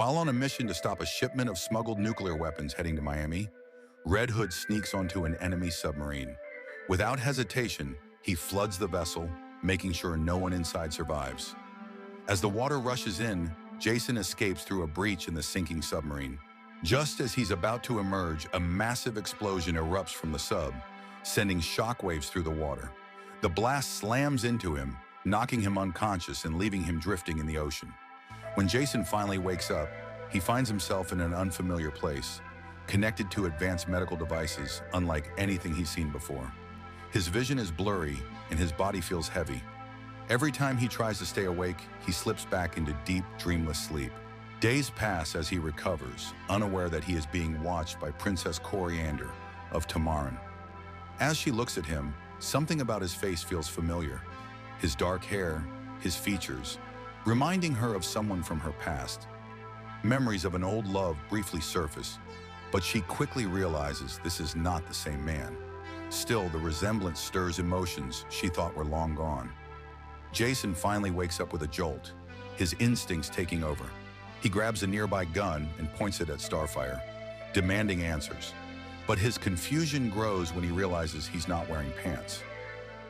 While on a mission to stop a shipment of smuggled nuclear weapons heading to Miami, Red Hood sneaks onto an enemy submarine. Without hesitation, he floods the vessel, making sure no one inside survives. As the water rushes in, Jason escapes through a breach in the sinking submarine. Just as he's about to emerge, a massive explosion erupts from the sub, sending shockwaves through the water. The blast slams into him, knocking him unconscious and leaving him drifting in the ocean. When Jason finally wakes up, he finds himself in an unfamiliar place, connected to advanced medical devices unlike anything he's seen before. His vision is blurry and his body feels heavy. Every time he tries to stay awake, he slips back into deep, dreamless sleep. Days pass as he recovers, unaware that he is being watched by Princess Coriander of Tamarin. As she looks at him, something about his face feels familiar. His dark hair, his features, reminding her of someone from her past. Memories of an old love briefly surface, but she quickly realizes this is not the same man. Still, the resemblance stirs emotions she thought were long gone. Jason finally wakes up with a jolt, his instincts taking over. He grabs a nearby gun and points it at Starfire, demanding answers. But his confusion grows when he realizes he's not wearing pants.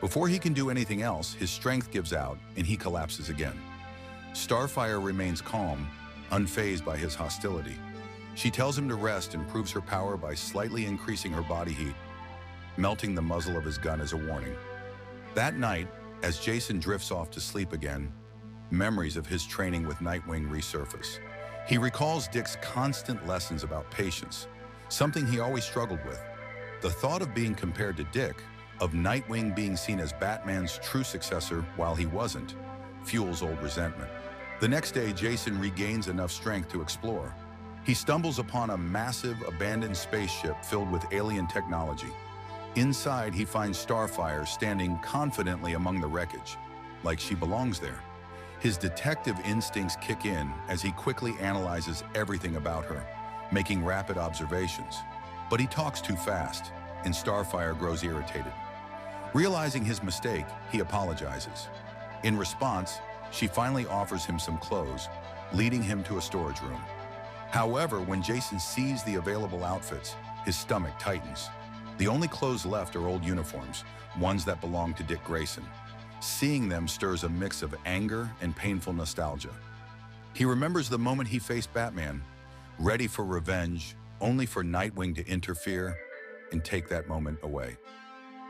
Before he can do anything else, his strength gives out and he collapses again. Starfire remains calm, unfazed by his hostility. She tells him to rest and proves her power by slightly increasing her body heat, melting the muzzle of his gun as a warning. That night, as Jason drifts off to sleep again, memories of his training with Nightwing resurface. He recalls Dick's constant lessons about patience, something he always struggled with. The thought of being compared to Dick, of Nightwing being seen as Batman's true successor while he wasn't, fuels old resentment. The next day, Jason regains enough strength to explore. He stumbles upon a massive, abandoned spaceship filled with alien technology. Inside, he finds Starfire standing confidently among the wreckage, like she belongs there. His detective instincts kick in as he quickly analyzes everything about her, making rapid observations. But he talks too fast, and Starfire grows irritated. Realizing his mistake, he apologizes. In response, she finally offers him some clothes, leading him to a storage room. However, when Jason sees the available outfits, his stomach tightens. The only clothes left are old uniforms, ones that belong to Dick Grayson. Seeing them stirs a mix of anger and painful nostalgia. He remembers the moment he faced Batman, ready for revenge, only for Nightwing to interfere and take that moment away.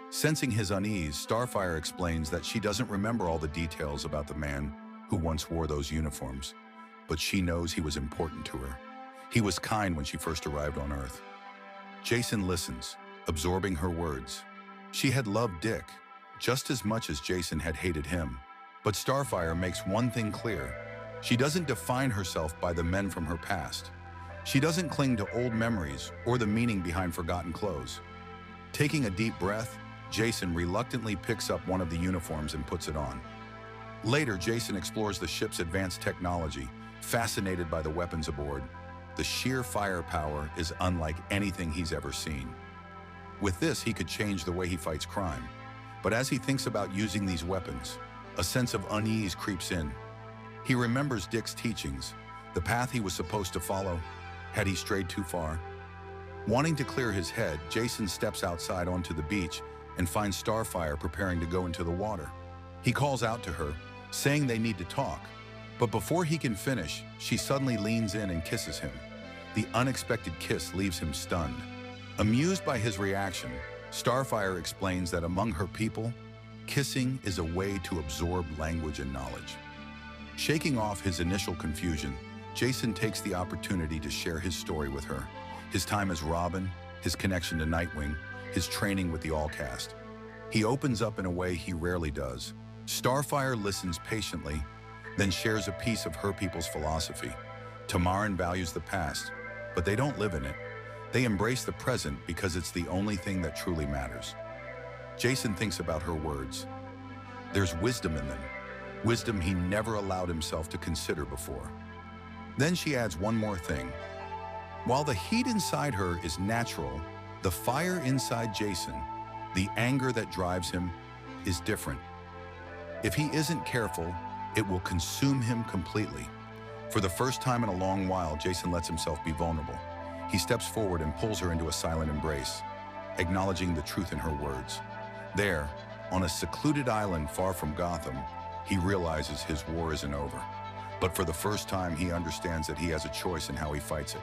Sensing his unease, Starfire explains that she doesn't remember all the details about the man who once wore those uniforms, but she knows he was important to her. He was kind when she first arrived on Earth. Jason listens, absorbing her words. She had loved Dick just as much as Jason had hated him. But Starfire makes one thing clear. She doesn't define herself by the men from her past. She doesn't cling to old memories or the meaning behind forgotten clothes. Taking a deep breath, Jason reluctantly picks up one of the uniforms and puts it on. Later, Jason explores the ship's advanced technology, fascinated by the weapons aboard. The sheer firepower is unlike anything he's ever seen. With this, he could change the way he fights crime. But as he thinks about using these weapons, a sense of unease creeps in. He remembers Dick's teachings, the path he was supposed to follow. Had he strayed too far? Wanting to clear his head, Jason steps outside onto the beach and finds Starfire preparing to go into the water. He calls out to her, saying they need to talk. But before he can finish, she suddenly leans in and kisses him. The unexpected kiss leaves him stunned. Amused by his reaction, Starfire explains that among her people, kissing is a way to absorb language and knowledge. Shaking off his initial confusion, Jason takes the opportunity to share his story with her. His time as Robin, his connection to Nightwing, his training with the All-Cast. He opens up in a way he rarely does. Starfire listens patiently, then shares a piece of her people's philosophy. Tamarin values the past, but they don't live in it. They embrace the present because it's the only thing that truly matters. Jason thinks about her words. There's wisdom in them, wisdom he never allowed himself to consider before. Then she adds one more thing. While the heat inside her is natural, the fire inside Jason, the anger that drives him, is different. If he isn't careful, it will consume him completely. For the first time in a long while, Jason lets himself be vulnerable. He steps forward and pulls her into a silent embrace, acknowledging the truth in her words. There, on a secluded island far from Gotham, he realizes his war isn't over. But for the first time, he understands that he has a choice in how he fights it.